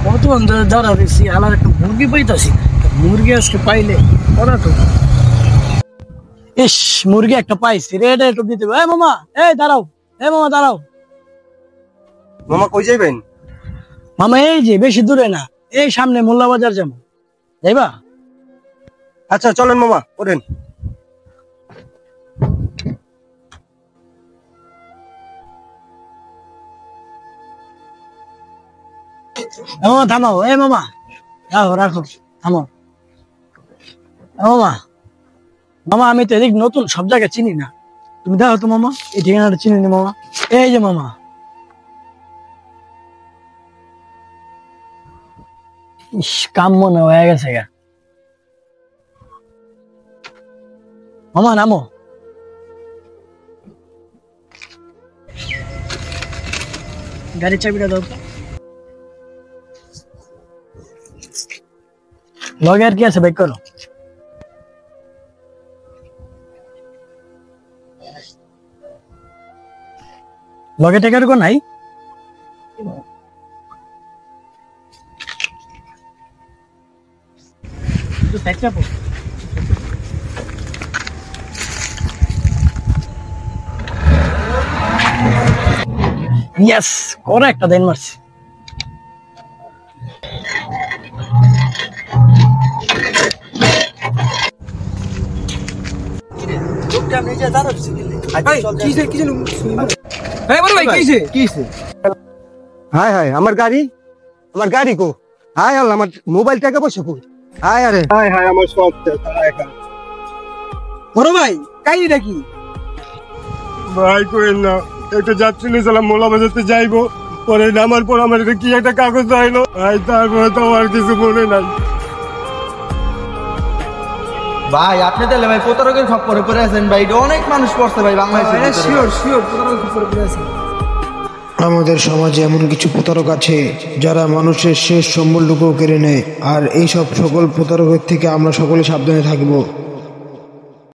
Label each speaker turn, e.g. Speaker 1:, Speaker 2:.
Speaker 1: কত ধরে দাঁড়া দিচ্ছি, আলার একটা মুরগি পাইতাছি। মুরগি আজকে পাইলে ওরা তো ইস, মুরগি একটা পাইছি রে, এটা একটু দিতে হবে। এই মামা, এই দাঁড়াও, এই মামা দাঁড়াও।
Speaker 2: মামা কই যাইবেন?
Speaker 1: মামা এই যে বেশি দূরে না, এই সামনে মোল্লা বাজার যাবো, যাইবা?
Speaker 2: আচ্ছা চলেন মামা, ওঠেন।
Speaker 1: মামা থামাও, এই মামা রাখো রাখো, থামাও। মামা, মামা আমি তো এদিক নতুন, সব জায়গায় চিনি না, তুমি দেখো তো মামা, এই ঠিকানাটা চিনি না মামা। এই যে মামা, ইস কাম মনে হয়ে গেছে গা। মামা নামো। গাড়ির চাবিটা দাও তো। লগে আর কি আছে, বাইক করো। লগে টেকার কো নাই? ইয়েস, করে একটা দেন মারছি।
Speaker 2: হায় হায়, আমার গাড়ি, আমার গাড়ি কো? হায় আল্লাহ, আমার মোবাইল টাকা পয়সা কই? হায় আরে হায় হায়, আমার সব
Speaker 1: বড় ভাই কাহিনীটা কি?
Speaker 2: ভাই কইেন না, একটা যাত্রী নিয়েছিলাম মোলা বাজাতে যাইবো, পরে নামার পর আমার কি একটা কাগজ আইলো ভাই, তারপরে তো আর কিছু মনে নাই।
Speaker 3: ভাই আপনি তাহলে ভাই প্রতারকের খপ্পরে পড়ে আছেন ভাই, এটা অনেক মানুষ পড়ছে ভাই বাংলাদেশে।
Speaker 1: শিওর শিওর প্রতারকের খপ্পরে পড়ে আছে।
Speaker 4: আমাদের সমাজে এমন কিছু প্রতারক আছে যারা মানুষের শেষ সম্বলটুকু কেড়ে নেয়, আর এই সব সকল প্রতারকের থেকে আমরা সকলে সাবধানে থাকবো।